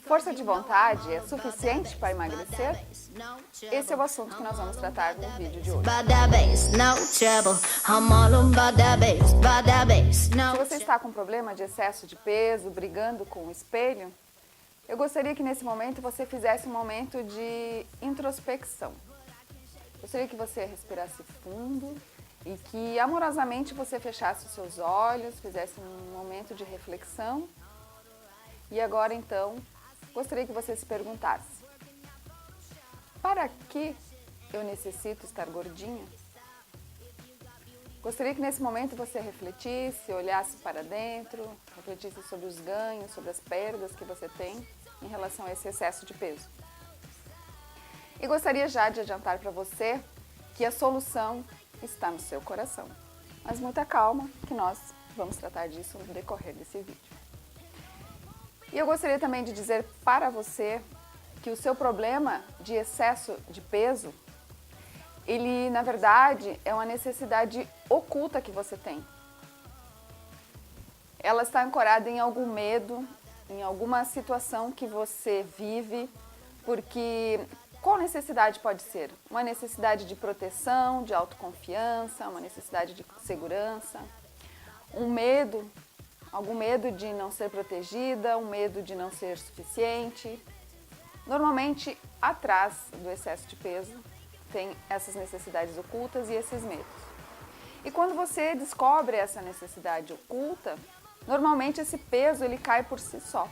Força de vontade é suficiente para emagrecer? Esse é o assunto que nós vamos tratar no vídeo de hoje. Se você está com problema de excesso de peso, brigando com o espelho, eu gostaria que nesse momento você fizesse um momento de introspecção. Gostaria que você respirasse fundo e que amorosamente você fechasse os seus olhos, fizesse um momento de reflexão. E agora então, gostaria que você se perguntasse: para que eu necessito estar gordinha? Gostaria que nesse momento você refletisse, olhasse para dentro, refletisse sobre os ganhos, sobre as perdas que você tem em relação a esse excesso de peso. E gostaria já de adiantar para você que a solução está no seu coração. Mas muita calma, que nós vamos tratar disso no decorrer desse vídeo. E eu gostaria também de dizer para você que o seu problema de excesso de peso, ele na verdade é uma necessidade oculta que você tem. Ela está ancorada em algum medo, em alguma situação que você vive, porque qual necessidade pode ser? Uma necessidade de proteção, de autoconfiança, uma necessidade de segurança, um medo, algum medo de não ser protegida, um medo de não ser suficiente. Normalmente, atrás do excesso de peso, tem essas necessidades ocultas e esses medos. E quando você descobre essa necessidade oculta, normalmente esse peso ele cai por si só.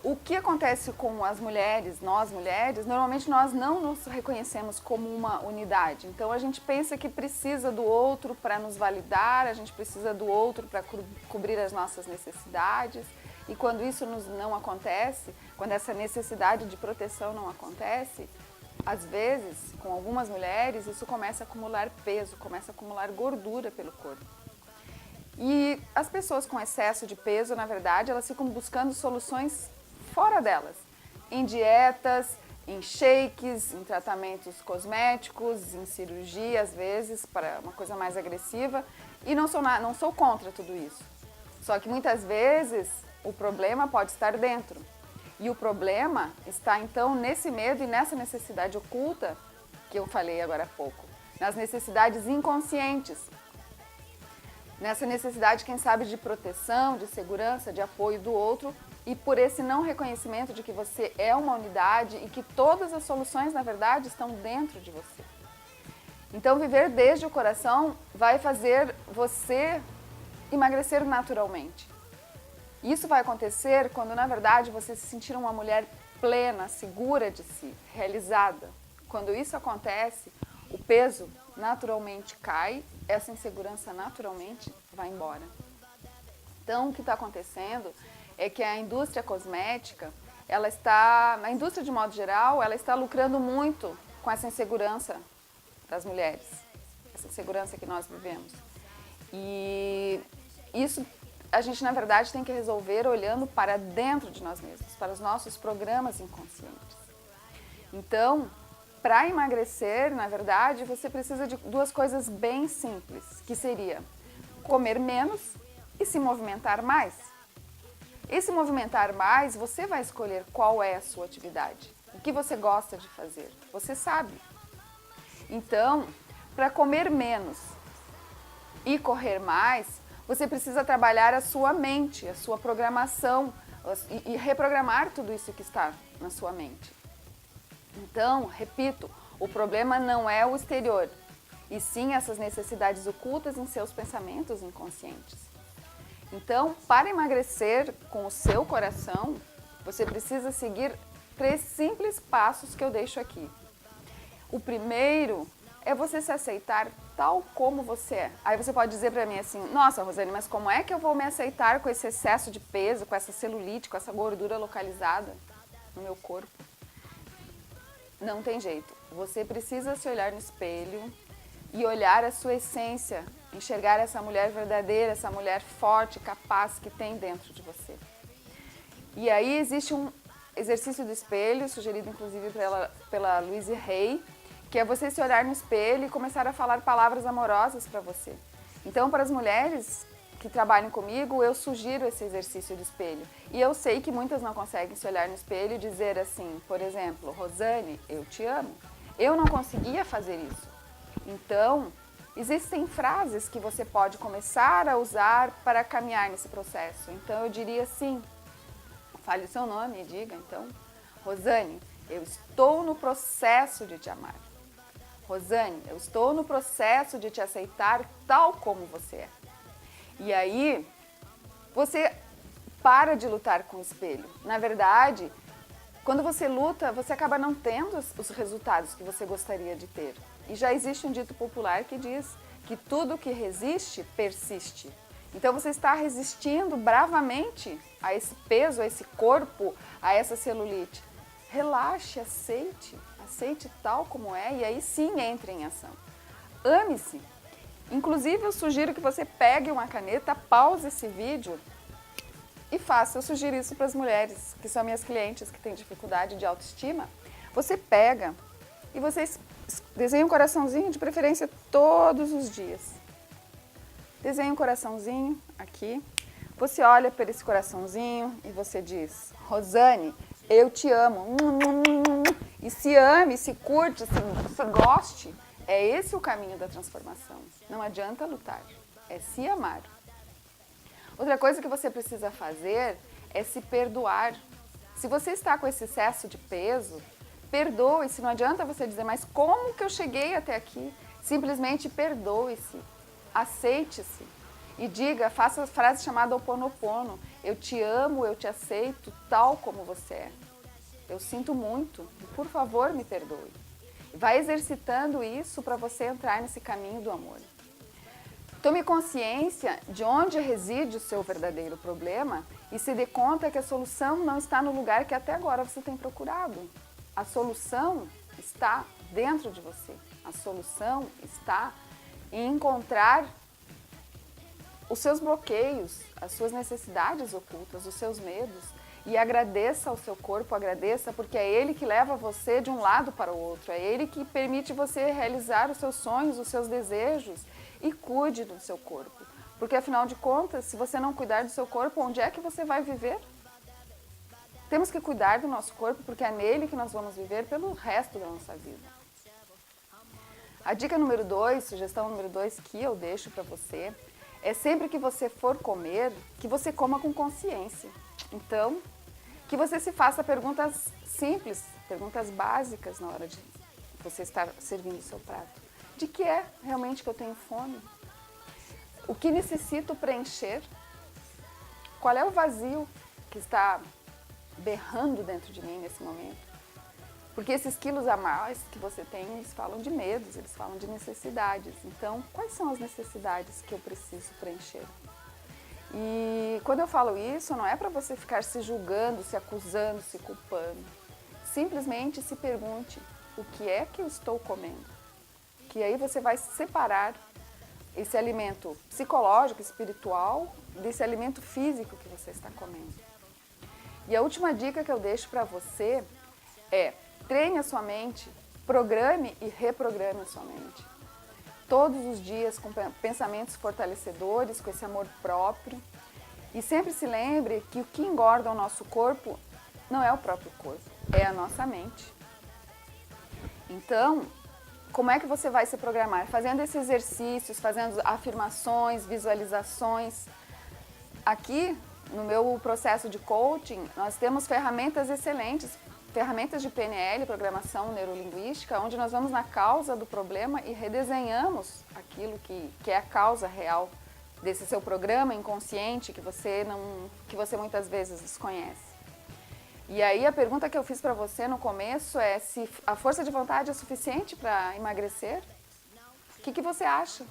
O que acontece com as mulheres, nós mulheres, normalmente nós não nos reconhecemos como uma unidade. Então a gente pensa que precisa do outro para nos validar, a gente precisa do outro para cobrir as nossas necessidades. E quando isso não acontece, quando essa necessidade de proteção não acontece, às vezes, com algumas mulheres, isso começa a acumular peso, começa a acumular gordura pelo corpo. E as pessoas com excesso de peso, na verdade, elas ficam buscando soluções fora delas, em dietas, em shakes, em tratamentos cosméticos, em cirurgia, às vezes, para uma coisa mais agressiva, e não sou contra tudo isso. Só que muitas vezes o problema pode estar dentro, e o problema está então nesse medo e nessa necessidade oculta que eu falei agora há pouco, nas necessidades inconscientes, nessa necessidade, quem sabe, de proteção, de segurança, de apoio do outro, e por esse não reconhecimento de que você é uma unidade e que todas as soluções, na verdade, estão dentro de você. Então, viver desde o coração vai fazer você emagrecer naturalmente. Isso vai acontecer quando, na verdade, você se sentir uma mulher plena, segura de si, realizada. Quando isso acontece, o peso naturalmente cai, essa insegurança naturalmente vai embora. Então, o que está acontecendo é que a indústria cosmética, a indústria de modo geral, ela está lucrando muito com essa insegurança das mulheres, essa insegurança que nós vivemos. E isso a gente, na verdade, tem que resolver olhando para dentro de nós mesmos, para os nossos programas inconscientes. Então, para emagrecer, na verdade, você precisa de duas coisas bem simples, que seria comer menos e se movimentar mais. E se movimentar mais, você vai escolher qual é a sua atividade, o que você gosta de fazer, você sabe. Então, para comer menos e correr mais, você precisa trabalhar a sua mente, a sua programação e reprogramar tudo isso que está na sua mente. Então, repito, o problema não é o exterior, e sim essas necessidades ocultas em seus pensamentos inconscientes. Então, para emagrecer com o seu coração, você precisa seguir 3 simples passos que eu deixo aqui. O primeiro é você se aceitar tal como você é. Aí você pode dizer para mim assim: nossa, Rosane, mas como é que eu vou me aceitar com esse excesso de peso, com essa celulite, com essa gordura localizada no meu corpo? Não tem jeito. Você precisa se olhar no espelho e olhar a sua essência, enxergar essa mulher verdadeira, essa mulher forte, capaz que tem dentro de você. E aí existe um exercício do espelho, sugerido inclusive pela Louise Hay, que é você se olhar no espelho e começar a falar palavras amorosas para você. Então, para as mulheres que trabalham comigo, eu sugiro esse exercício de espelho. E eu sei que muitas não conseguem se olhar no espelho e dizer assim, por exemplo, Rosane, eu te amo. Eu não conseguia fazer isso. Então, existem frases que você pode começar a usar para caminhar nesse processo. Então, eu diria assim, fale o seu nome e diga, então, Rosane, eu estou no processo de te amar. Rosane, eu estou no processo de te aceitar tal como você é. E aí, você para de lutar com o espelho. Na verdade, quando você luta, você acaba não tendo os resultados que você gostaria de ter. E já existe um dito popular que diz que tudo que resiste, persiste. Então você está resistindo bravamente a esse peso, a esse corpo, a essa celulite. Relaxe, aceite tal como é e aí sim entre em ação. Ame-se. Inclusive eu sugiro que você pegue uma caneta, pause esse vídeo e faça. Eu sugiro isso para as mulheres, que são minhas clientes, que têm dificuldade de autoestima. Você pega e você desenha um coraçãozinho, de preferência todos os dias. Desenha um coraçãozinho aqui. Você olha para esse coraçãozinho e você diz, Rosane, eu te amo. E se ame, se curte, se goste. É esse o caminho da transformação. Não adianta lutar, é se amar. Outra coisa que você precisa fazer é se perdoar. Se você está com esse excesso de peso, perdoe-se. Não adianta você dizer, mas como que eu cheguei até aqui? Simplesmente perdoe-se, aceite-se e diga, faça a frase chamada Ho'oponopono. Eu te amo, eu te aceito tal como você é. Eu sinto muito, por favor me perdoe. Vai exercitando isso para você entrar nesse caminho do amor. Tome consciência de onde reside o seu verdadeiro problema e se dê conta que a solução não está no lugar que até agora você tem procurado. A solução está dentro de você. A solução está em encontrar os seus bloqueios, as suas necessidades ocultas, os seus medos. E agradeça ao seu corpo, agradeça, porque é ele que leva você de um lado para o outro, é ele que permite você realizar os seus sonhos, os seus desejos, e cuide do seu corpo. Porque afinal de contas, se você não cuidar do seu corpo, onde é que você vai viver? Temos que cuidar do nosso corpo, porque é nele que nós vamos viver pelo resto da nossa vida. A dica número 2, sugestão número 2 que eu deixo para você, é sempre que você for comer, que você coma com consciência. Então, que você se faça perguntas simples, perguntas básicas na hora de você estar servindo o seu prato. De que é realmente que eu tenho fome? O que necessito preencher? Qual é o vazio que está berrando dentro de mim nesse momento? Porque esses quilos a mais que você tem, eles falam de medos, eles falam de necessidades. Então, quais são as necessidades que eu preciso preencher? E quando eu falo isso, não é para você ficar se julgando, se acusando, se culpando. Simplesmente se pergunte, o que é que eu estou comendo? Que aí você vai separar esse alimento psicológico, espiritual, desse alimento físico que você está comendo. E a última dica que eu deixo para você é, treine a sua mente, programe e reprograme a sua mente. Todos os dias com pensamentos fortalecedores, com esse amor próprio. E sempre se lembre que o que engorda o nosso corpo não é o próprio corpo, é a nossa mente. Então, como é que você vai se programar? Fazendo esses exercícios, fazendo afirmações, visualizações. Aqui, no meu processo de coaching, nós temos ferramentas excelentes, ferramentas de PNL, Programação Neurolinguística, onde nós vamos na causa do problema e redesenhamos aquilo que é a causa real desse seu programa inconsciente que você muitas vezes desconhece. E aí a pergunta que eu fiz para você no começo é se a força de vontade é suficiente para emagrecer? O que você acha?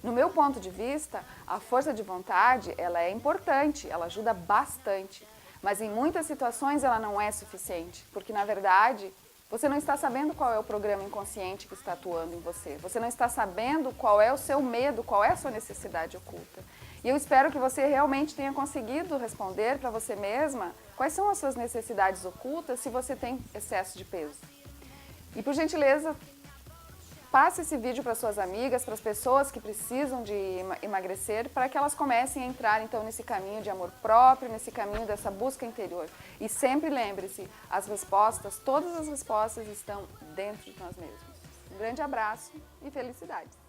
No meu ponto de vista, a força de vontade ela é importante, ela ajuda bastante. Mas em muitas situações ela não é suficiente, porque na verdade você não está sabendo qual é o programa inconsciente que está atuando em você. Você não está sabendo qual é o seu medo, qual é a sua necessidade oculta. E eu espero que você realmente tenha conseguido responder para você mesma quais são as suas necessidades ocultas se você tem excesso de peso. E por gentileza, passe esse vídeo para suas amigas, para as pessoas que precisam de emagrecer, para que elas comecem a entrar então nesse caminho de amor próprio, nesse caminho dessa busca interior. E sempre lembre-se, as respostas, todas as respostas estão dentro de nós mesmos. Um grande abraço e felicidades!